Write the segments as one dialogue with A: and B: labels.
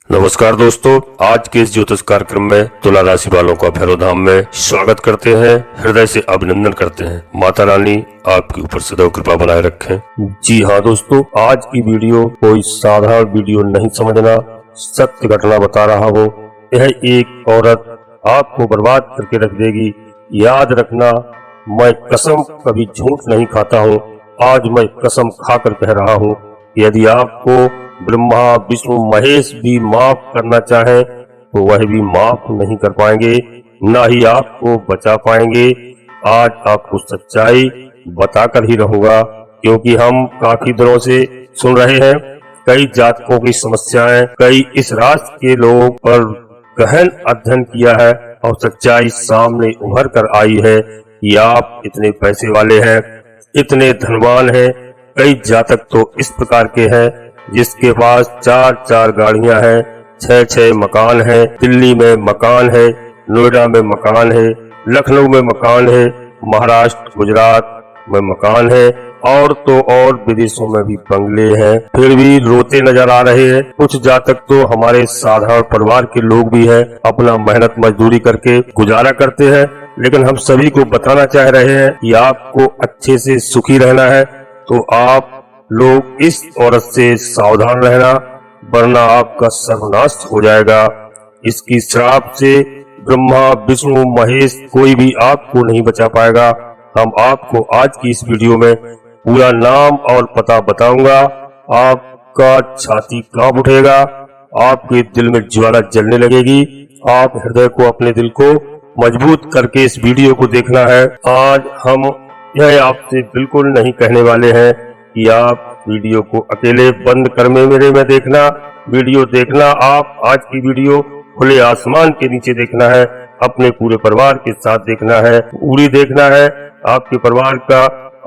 A: नमस्कार दोस्तों, आज के इस ज्योतिष कार्यक्रम में तुला राशि वालों का भैरव धाम में स्वागत करते हैं। हृदय से अभिनंदन करते हैं। माता रानी आपके ऊपर सदैव कृपा बनाए रखें। जी हाँ दोस्तों, आज की वीडियो कोई साधारण वीडियो नहीं समझना, सत्य घटना बता रहा हूँ। यह एक औरत आपको बर्बाद करके रख देगी। याद रखना, मैं कसम कभी झूठ नहीं खाता हूँ। आज मैं कसम खाकर कह रहा हूँ, यदि आपको ब्रह्मा विष्णु महेश भी माफ करना चाहे तो वह भी माफ नहीं कर पाएंगे, ना ही आपको बचा पाएंगे। आज आपको सच्चाई बताकर ही रहूंगा, क्योंकि हम काफी दिनों से सुन रहे हैं कई जातकों की समस्याएं, कई इस राष्ट्र के लोगों पर गहन अध्ययन किया है और सच्चाई सामने उभर कर आई है कि आप इतने पैसे वाले हैं, इतने धनवान हैं। कई जातक तो इस प्रकार के हैं जिसके पास 4-4 गाड़ियां हैं, 6-6 मकान है, दिल्ली में मकान है, नोएडा में मकान है, लखनऊ में मकान है, महाराष्ट्र गुजरात में मकान है और तो और विदेशों में भी बंगले हैं, फिर भी रोते नजर आ रहे हैं। कुछ जातक तो हमारे साधारण परिवार के लोग भी हैं, अपना मेहनत मजदूरी करके गुजारा करते हैं। लेकिन हम सभी को बताना चाह रहे हैं कि आपको अच्छे से सुखी रहना है तो आप लोग इस औरत से सावधान रहना, वरना आपका सर्वनाश हो जाएगा। इसकी श्राप से ब्रह्मा विष्णु महेश कोई भी आपको नहीं बचा पाएगा। हम आपको आज की इस वीडियो में पूरा नाम और पता बताऊंगा। आपका छाती कांप उठेगा, आपके दिल में ज्वाला जलने लगेगी। आप हृदय को, अपने दिल को मजबूत करके इस वीडियो को देखना है। आज हम यह आपसे बिल्कुल नहीं कहने वाले हैं कि आप वीडियो को अकेले बंद कमरे में देखना। वीडियो देखना, आप आज की वीडियो खुले आसमान के नीचे देखना है, अपने पूरे परिवार के साथ देखना है, पूरी देखना है। आपके परिवार का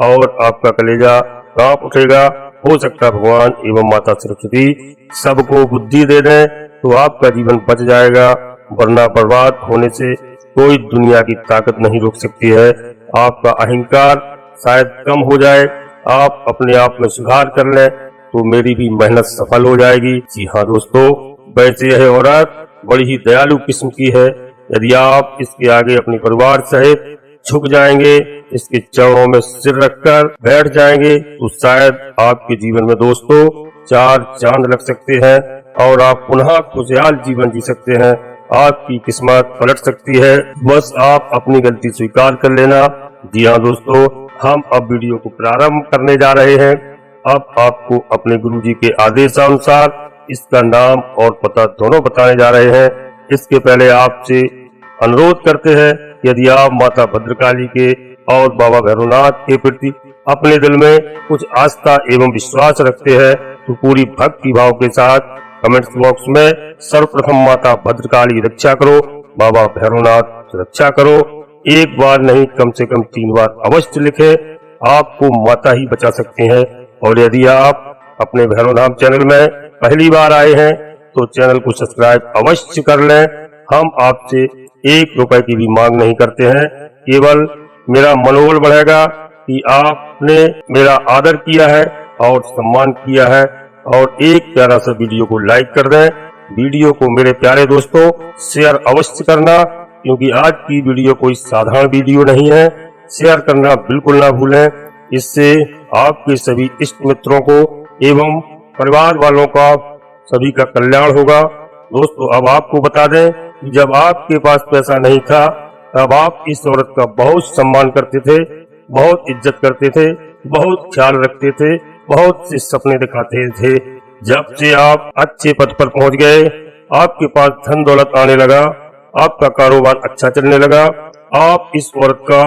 A: और आपका कलेजा कांप उठेगा। हो सकता है भगवान एवं माता सरस्वती सबको बुद्धि दे दें तो आपका जीवन बच जाएगा, वरना बर्बाद होने से कोई दुनिया की ताकत नहीं रोक सकती है। आपका अहंकार शायद कम हो जाए, आप अपने आप में सुधार कर लें तो मेरी भी मेहनत सफल हो जाएगी। जी हाँ दोस्तों, वैसे यह औरत बड़ी ही दयालु किस्म की है। यदि आप इसके आगे अपने परिवार सहित झुक जाएंगे, इसके चरणों में सिर रखकर बैठ जाएंगे तो शायद आपके जीवन में दोस्तों 4 चांद लग सकते हैं और आप पुनः खुशहाल जीवन जी सकते हैं। आपकी किस्मत पलट सकती है, बस आप अपनी गलती स्वीकार कर लेना। जी हाँ दोस्तों, हम अब वीडियो को प्रारंभ करने जा रहे हैं। अब आपको अपने गुरुजी के आदेशानुसार इसका नाम और पता दोनों बताने जा रहे हैं। इसके पहले आपसे अनुरोध करते हैं, यदि आप माता भद्रकाली के और बाबा भैरवनाथ के प्रति अपने दिल में कुछ आस्था एवं विश्वास रखते हैं तो पूरी भक्ति भाव के साथ कमेंट्स बॉक्स में सर्वप्रथम माता भद्रकाली रक्षा करो, बाबा भैरवनाथ रक्षा करो, एक बार नहीं कम से कम 3 बार अवश्य लिखें। आपको माता ही बचा सकते हैं। और यदि आप अपने भैरवनाथ चैनल में पहली बार आए हैं तो चैनल को सब्सक्राइब अवश्य कर लें। हम आपसे 1 रुपए की भी मांग नहीं करते हैं, केवल मेरा मनोबल बढ़ेगा कि आपने मेरा आदर किया है और सम्मान किया है। और एक प्यारा सा वीडियो को लाइक कर दें। वीडियो को मेरे प्यारे दोस्तों शेयर अवश्य करना, क्योंकि आज की वीडियो कोई साधारण वीडियो नहीं है। शेयर करना बिल्कुल ना भूलें, इससे आपके सभी इष्ट मित्रों को एवं परिवार वालों का सभी का कल्याण होगा। दोस्तों, अब आपको बता दें कि जब आपके पास पैसा नहीं था तब आप इस औरत का बहुत सम्मान करते थे, बहुत इज्जत करते थे, बहुत ख्याल रखते थे, बहुत से सपने दिखाते थे। जब से आप अच्छे पद पर पहुंच गए, आपके पास धन दौलत आने लगा, आपका कारोबार अच्छा चलने लगा, आप इस औरत का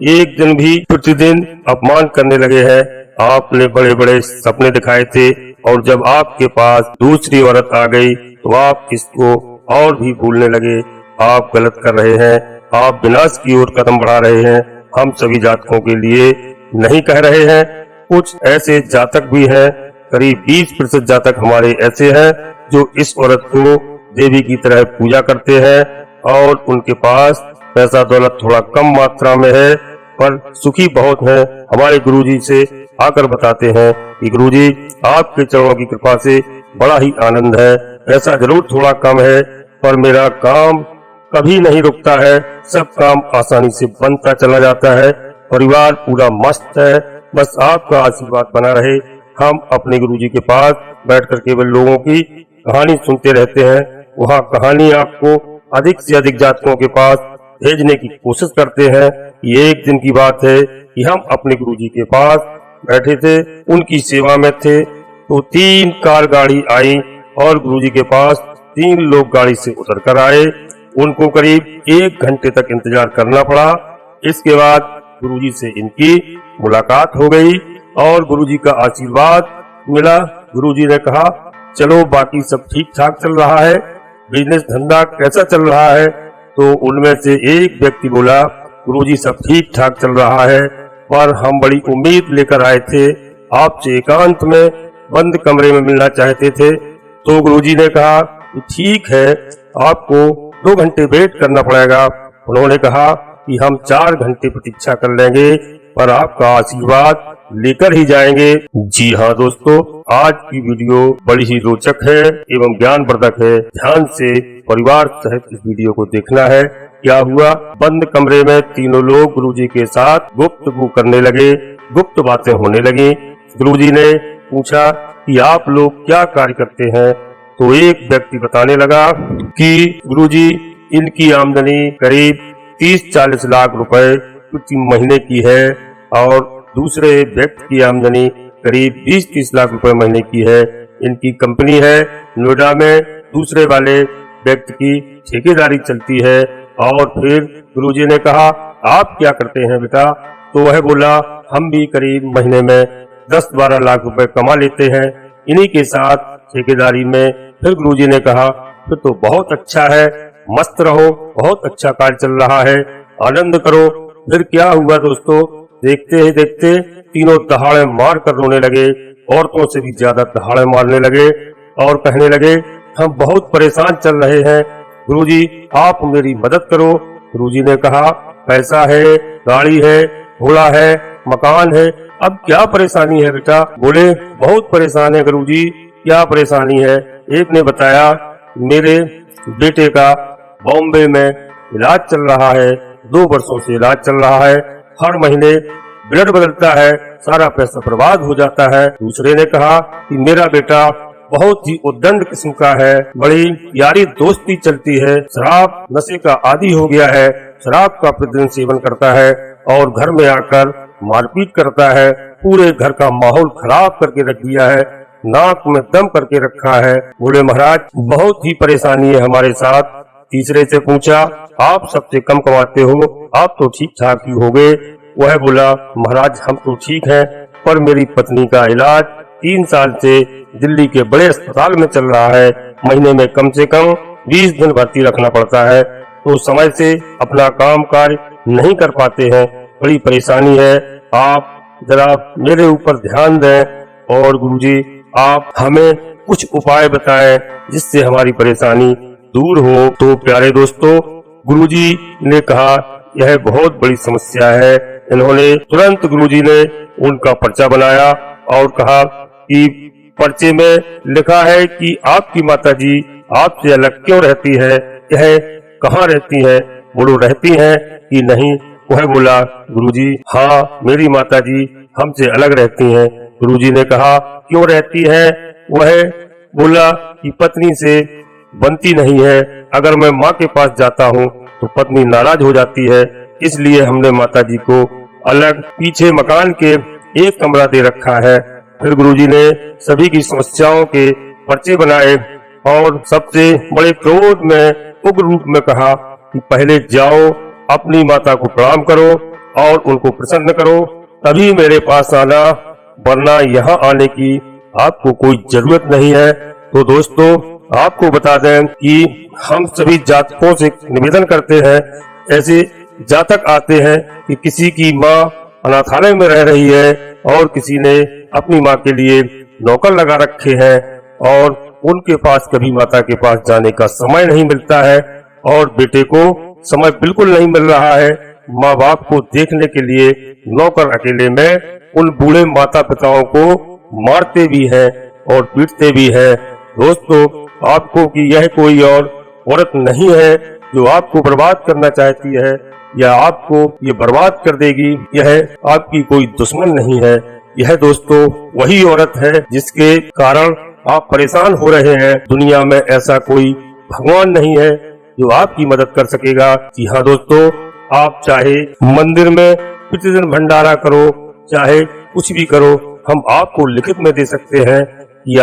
A: एक दिन भी प्रतिदिन अपमान करने लगे हैं। आपने बड़े बड़े सपने दिखाए थे और जब आपके पास दूसरी औरत आ गई तो आप इसको और भी भूलने लगे। आप गलत कर रहे हैं, आप विनाश की ओर कदम बढ़ा रहे हैं। हम सभी जातकों के लिए नहीं कह रहे हैं, कुछ ऐसे जातक भी हैं, करीब 20% जातक हमारे ऐसे हैं जो इस औरत को देवी की तरह पूजा करते हैं और उनके पास पैसा दौलत थोड़ा कम मात्रा में है पर सुखी बहुत है। हमारे गुरुजी से आकर बताते हैं कि गुरुजी आपके चरणों की कृपा से बड़ा ही आनंद है, पैसा जरूर थोड़ा कम है, पर मेरा काम कभी नहीं रुकता है। सब काम आसानी से बनता चला जाता है। परिवार पूरा मस्त है। बस आपका आशीर्वाद बना रहे। हम अपने गुरुजी के पास बैठकर केवल लोगों की कहानी सुनते रहते हैं। वहाँ कहानी आपको अधिक से अधिक जातकों के पास भेजने की कोशिश करते हैं। ये एक दिन की बात है कि हम अपने गुरुजी के पास बैठे थे, उनकी सेवा में थे, तो 3 कार गाड़ी आई और गुरुजी के पास 3 लोग गाड़ी से उतर कर आए। उनको करीब 1 घंटे तक इंतजार करना पड़ा। इसके बाद गुरुजी से इनकी मुलाकात हो गई और गुरुजी का आशीर्वाद मिला। गुरुजी ने कहा, चलो बाकी सब ठीक ठाक चल रहा है, बिजनेस धंधा कैसा चल रहा है? तो उनमें से एक व्यक्ति बोला, गुरुजी सब ठीक ठाक चल रहा है, पर हम बड़ी उम्मीद लेकर आए थे, आपसे एकांत में बंद कमरे में मिलना चाहते थे। तो गुरुजी ने कहा, ठीक है, आपको 2 घंटे वेट करना पड़ेगा। उन्होंने कहा कि हम 4 घंटे प्रतीक्षा कर लेंगे, पर आपका आशीर्वाद लेकर ही जाएंगे। जी हाँ दोस्तों, आज की वीडियो बड़ी ही रोचक है एवं ज्ञानवर्धक है। ध्यान से परिवार सहित इस वीडियो को देखना है। क्या हुआ? बंद कमरे में तीनों लोग गुरुजी के साथ गुफ्तगू करने लगे, गुप्त बातें होने लगी। गुरुजी ने पूछा कि आप लोग क्या कार्य करते हैं? तो एक व्यक्ति बताने लगा कि गुरुजी, इनकी आमदनी करीब 30-40 लाख रुपए प्रति महीने की है और दूसरे व्यक्ति की आमदनी करीब 20-30 लाख रुपए महीने की है। इनकी कंपनी है नोएडा में, दूसरे वाले व्यक्ति की ठेकेदारी चलती है। और फिर गुरुजी ने कहा, आप क्या करते हैं बेटा? तो वह बोला, हम भी करीब महीने में 10-12 लाख रुपए कमा लेते हैं, इन्हीं के साथ ठेकेदारी में। फिर गुरुजी ने कहा, फिर तो बहुत अच्छा है, मस्त रहो, बहुत अच्छा कार्य चल रहा है, आनंद करो। फिर क्या हुआ दोस्तों? देखते ही देखते तीनों दहाड़े मार कर रोने लगे, औरतों से भी ज्यादा दहाड़े मारने लगे और कहने लगे, हम बहुत परेशान चल रहे हैं, गुरुजी आप मेरी मदद करो। गुरुजी ने कहा, पैसा है, गाड़ी है, घोड़ा है, मकान है, अब क्या परेशानी है बेटा? बोले, बहुत परेशान है गुरुजी। क्या परेशानी है? एक ने बताया, मेरे बेटे का बॉम्बे में इलाज चल रहा है, 2 वर्षों से इलाज चल रहा है, हर महीने ब्लड बदलता है, सारा पैसा बर्बाद हो जाता है। दूसरे ने कहा कि मेरा बेटा बहुत ही उद्दंड किस्म का है, बड़ी यारी दोस्ती चलती है, शराब नशे का आदी हो गया है, शराब का प्रतिदिन सेवन करता है और घर में आकर मारपीट करता है, पूरे घर का माहौल खराब करके रख दिया है, नाक में दम करके रखा है। बोले, महाराज बहुत ही परेशानी है हमारे साथ। तीसरे से पूछा, आप सबसे कम कमाते हो, आप तो ठीक ठाक ही हो गए। वह बोला, महाराज हम तो ठीक हैं, पर मेरी पत्नी का इलाज 3 साल से दिल्ली के बड़े अस्पताल में चल रहा है, महीने में कम से कम 20 दिन भर्ती रखना पड़ता है, तो समय से अपना काम कार्य नहीं कर पाते हैं, बड़ी परेशानी है। आप जरा मेरे ऊपर ध्यान दें और गुरुजी आप हमें कुछ उपाय बताएं जिससे हमारी परेशानी दूर हो। तो प्यारे दोस्तों, गुरुजी ने कहा, यह बहुत बड़ी समस्या है। इन्होंने तुरंत गुरुजी ने उनका पर्चा बनाया और कहा कि पर्चे में लिखा है कि आपकी माताजी आपसे अलग क्यों रहती है, यह कहाँ रहती है? बोलो, रहती है कि नहीं? वह बोला, गुरुजी हाँ, मेरी माताजी हमसे अलग रहती हैं। गुरुजी ने कहा, क्यों रहती है? वह बोला कि पत्नी से बनती नहीं है, अगर मैं माँ के पास जाता हूँ तो पत्नी नाराज हो जाती है, इसलिए हमने माताजी को अलग पीछे मकान के एक कमरा दे रखा है। फिर गुरुजी ने सभी की समस्याओं के पर्चे बनाए और सबसे बड़े क्रोध में उग्र रूप में कहा कि पहले जाओ, अपनी माता को प्रणाम करो और उनको प्रसन्न करो, तभी मेरे पास आना, वरना यहाँ आने की आपको कोई जरूरत नहीं है। तो दोस्तों, आपको बता दें कि हम सभी जातकों से निवेदन करते हैं, ऐसे जातक आते हैं कि किसी की माँ अनाथालय में रह रही है और किसी ने अपनी माँ के लिए नौकर लगा रखे हैं और उनके पास कभी माता के पास जाने का समय नहीं मिलता है और बेटे को समय बिल्कुल नहीं मिल रहा है माँ बाप को देखने के लिए। नौकर अकेले में उन बूढ़े माता पिताओं को मारते भी हैं और पीटते भी हैं। दोस्तों, आपको कि यह कोई और औरत नहीं है जो आपको बर्बाद करना चाहती है या आपको ये बर्बाद कर देगी। यह आपकी कोई दुश्मन नहीं है। यह दोस्तों वही औरत है जिसके कारण आप परेशान हो रहे हैं। दुनिया में ऐसा कोई भगवान नहीं है जो आपकी मदद कर सकेगा। जी हाँ दोस्तों, आप चाहे मंदिर में प्रतिदिन भंडारा करो, चाहे कुछ भी करो, हम आपको लिखित में दे सकते हैं कि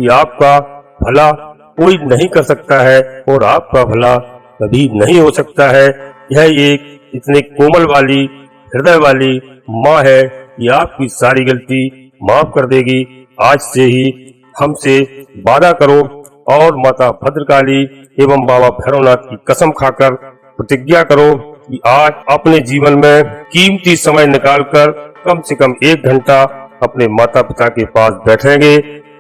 A: आपका भला कोई नहीं कर सकता है और आपका भला कभी नहीं हो सकता है। यह एक इतने कोमल वाली हृदय वाली माँ है कि आपकी सारी गलती माफ कर देगी। आज से ही हमसे वादा करो और माता भद्रकाली एवं बाबा भैरवनाथ की कसम खाकर प्रतिज्ञा करो कि आज अपने जीवन में कीमती समय निकालकर कम से कम 1 घंटा अपने माता पिता के पास बैठेंगे।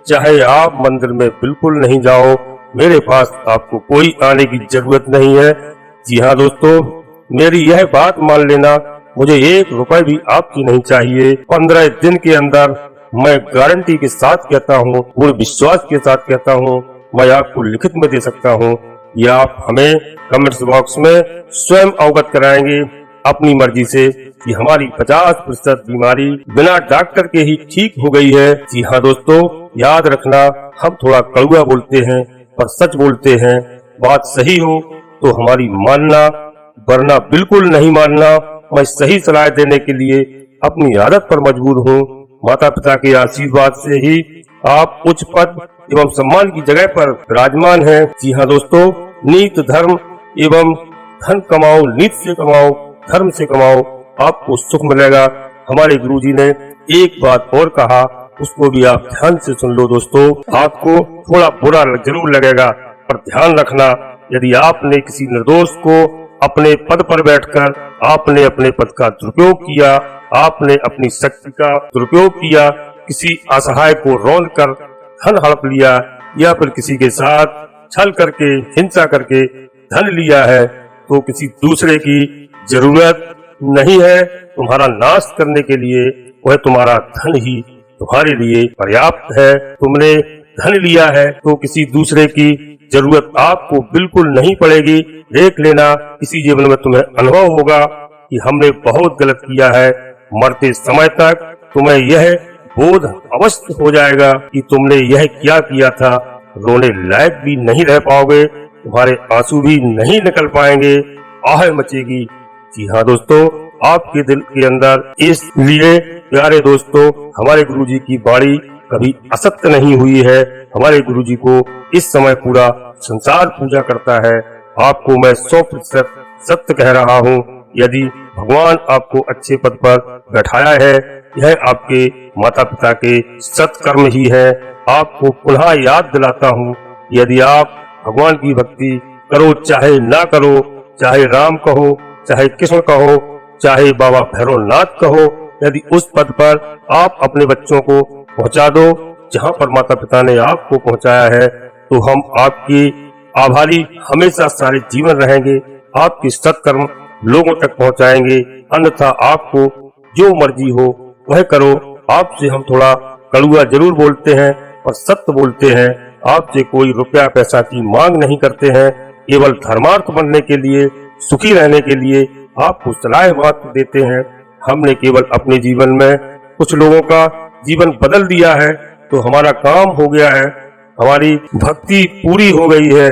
A: चाहे आप मंदिर में बिल्कुल नहीं जाओ, मेरे पास आपको कोई आने की जरूरत नहीं है। जी हाँ दोस्तों, मेरी यह बात मान लेना, मुझे 1 रुपए भी आपकी नहीं चाहिए। 15 दिन के अंदर मैं गारंटी के साथ कहता हूँ, पूरे विश्वास के साथ कहता हूँ, मैं आपको लिखित में दे सकता हूँ। या आप हमें कमेंट्स बॉक्स में स्वयं अवगत कराएंगे अपनी मर्जी से कि हमारी 50% बीमारी बिना डॉक्टर के ही ठीक हो गई है। जी हाँ दोस्तों, याद रखना, हम थोड़ा कड़वा बोलते हैं पर सच बोलते हैं। बात सही हो तो हमारी मानना, वरना बिल्कुल नहीं मानना। मैं सही सलाह देने के लिए अपनी आदत पर मजबूर हूँ। माता पिता के आशीर्वाद से ही आप उच्च पद एवं सम्मान की जगह पर विराजमान हैं। जी हाँ दोस्तों, नीत धर्म एवं धन कमाओ, नीत से कमाओ, धर्म से कमाओ, आपको सुख मिलेगा। हमारे गुरुजी ने एक बात और कहा, उसको भी आप ध्यान से सुन लो दोस्तों। आपको थोड़ा बुरा जरूर लगेगा, पर ध्यान रखना, यदि आपने किसी निर्दोष को अपने पद पर बैठकर आपने अपने पद का दुरुपयोग किया, आपने अपनी शक्ति का दुरुपयोग किया, किसी असहाय को रौंद कर धन हड़प लिया या फिर किसी के साथ छल करके, हिंसा करके धन लिया है, तो किसी दूसरे की जरूरत नहीं है तुम्हारा नाश करने के लिए। वह तुम्हारा धन ही तुम्हारे लिए पर्याप्त है। तुमने धन लिया है तो किसी दूसरे की जरूरत आपको बिल्कुल नहीं पड़ेगी। देख लेना, किसी जीवन में तुम्हें अनुभव होगा कि हमने बहुत गलत किया है। मरते समय तक तुम्हें यह बोध अवश्य हो जाएगा कि तुमने यह क्या किया था। रोने लायक भी नहीं रह पाओगे, तुम्हारे आंसू भी नहीं निकल पाएंगे, आह मचेगी। जी हाँ दोस्तों, आपके दिल के अंदर, इसलिए प्यारे दोस्तों, हमारे गुरुजी की वाणी कभी असत्य नहीं हुई है। हमारे गुरुजी को इस समय पूरा संसार पूजा करता है। आपको मैं 100% सत्य कह रहा हूँ। यदि भगवान आपको अच्छे पद पर बैठाया है, यह आपके माता पिता के सत्कर्म ही है। आपको पुनः याद दिलाता हूँ, यदि आप भगवान की भक्ति करो चाहे ना करो, चाहे राम कहो, चाहे कृष्ण कहो, चाहे बाबा भैरवनाथ कहो, यदि उस पद पर आप अपने बच्चों को पहुँचा दो जहाँ पर माता पिता ने आपको पहुँचाया है, तो हम आपकी आभारी हमेशा सारे जीवन रहेंगे। आपकी सत्कर्म लोगों तक पहुँचाएंगे। अन्यथा आपको जो मर्जी हो वह करो। आपसे हम थोड़ा कड़वा जरूर बोलते हैं और सत्य बोलते हैं। आपसे कोई रुपया पैसा की मांग नहीं करते हैं। केवल धर्मार्थ बनने के लिए, सुखी रहने के लिए आपको सलाह मात्र देते हैं। हमने केवल अपने जीवन में कुछ लोगों का जीवन बदल दिया है तो हमारा काम हो गया है, हमारी भक्ति पूरी हो गई है।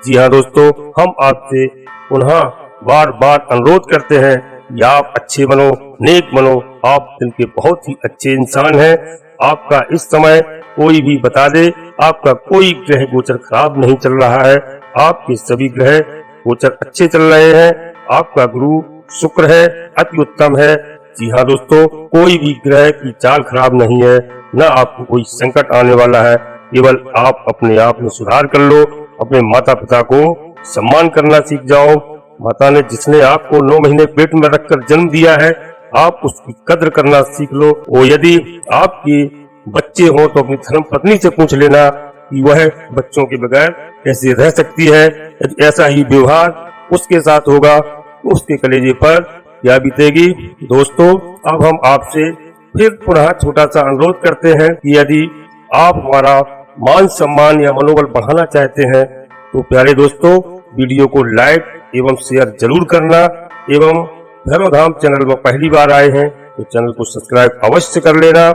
A: जी हाँ दोस्तों, हम आपसे पुनः बार बार अनुरोध करते हैं कि आप अच्छे बनो, नेक बनो। आप दिल के बहुत ही अच्छे इंसान हैं। आपका इस समय कोई भी बता दे, आपका कोई ग्रह गोचर खराब नहीं चल रहा है। आपके सभी ग्रह गोचर अच्छे चल रहे हैं। आपका गुरु शुक्र है, अति उत्तम है। जी हाँ दोस्तों, कोई भी ग्रह की चाल खराब नहीं है, न आपको कोई संकट आने वाला है। केवल आप अपने आप में सुधार कर लो। अपने माता पिता को सम्मान करना सीख जाओ। माता ने जिसने आपको 9 महीने पेट में रखकर जन्म दिया है, आप उसकी कद्र करना सीख लो। और यदि आपके बच्चे हो तो अपनी धर्म पत्नी से पूछ लेना कि वह बच्चों के बगैर कैसे रह सकती है। यदि ऐसा ही व्यवहार उसके साथ होगा तो उसके कलेजे पर क्या बीतेगी। दोस्तों, अब हम आपसे फिर पुनः छोटा सा अनुरोध करते हैं कि यदि आप हमारा मान सम्मान या मनोबल बढ़ाना चाहते हैं तो प्यारे दोस्तों वीडियो को लाइक एवं शेयर जरूर करना एवं भैरव धाम चैनल में पहली बार आए हैं तो चैनल को सब्सक्राइब अवश्य कर लेना।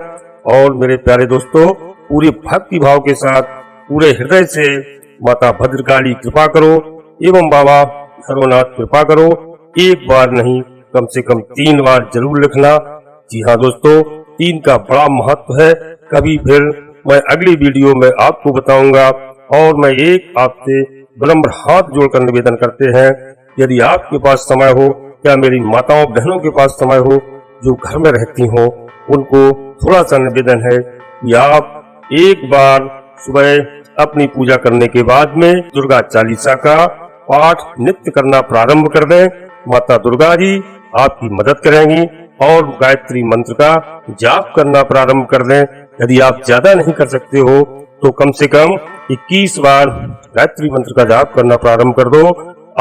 A: और मेरे प्यारे दोस्तों पूरे भक्ति भाव के साथ पूरे हृदय से माता भद्रकाली कृपा करो एवं बाबा भैरवनाथ कृपा करो। एक बार नहीं कम से कम 3 बार जरूर लिखना। जी हाँ दोस्तों 3 का बड़ा महत्व है। कभी फिर मैं अगली वीडियो में आपको बताऊंगा। और मैं एक आपसे विनम्र हाथ जोड़कर निवेदन करते हैं, यदि आपके पास समय हो या मेरी माताओं बहनों के पास समय हो जो घर में रहती हो, उनको थोड़ा सा निवेदन है कि आप एक बार सुबह अपनी पूजा करने के बाद में दुर्गा चालीसा का पाठ नित्य करना प्रारंभ कर दें। माता दुर्गा जी आपकी मदद करेंगी और गायत्री मंत्र का जाप करना प्रारंभ कर दें। यदि आप ज्यादा नहीं कर सकते हो तो कम से कम 21 बार गायत्री मंत्र का जाप करना प्रारंभ कर दो।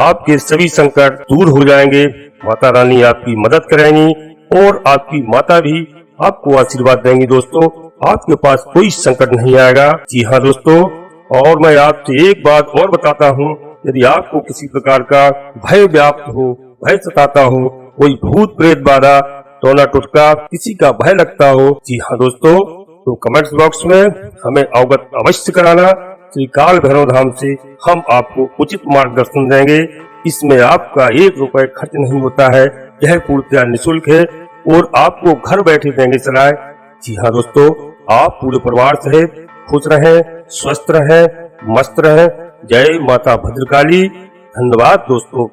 A: आपके सभी संकट दूर हो जाएंगे। माता रानी आपकी मदद करेंगी और आपकी माता भी आपको आशीर्वाद देंगी। दोस्तों आपके पास कोई संकट नहीं आएगा। जी हाँ दोस्तों, और मैं आपसे एक बात और बताता हूँ, यदि आपको किसी प्रकार का भय व्याप्त हो, भय सताता हो, कोई भूत प्रेत बाधा टोना टुटका किसी का भय लगता हो, जी हाँ दोस्तों, तो कमेंट्स बॉक्स में हमें अवगत अवश्य कराना। श्री काल भैरव धाम से हम आपको उचित मार्गदर्शन देंगे। इसमें आपका 1 रुपए खर्च नहीं होता है। यह पूर्णतः निःशुल्क है और आपको घर बैठे देंगे सलाह। जी हाँ दोस्तों, आप पूरे परिवार सहित खुश रहें, स्वस्थ रहें, मस्त रहें। जय माता भद्रकाली। धन्यवाद दोस्तों।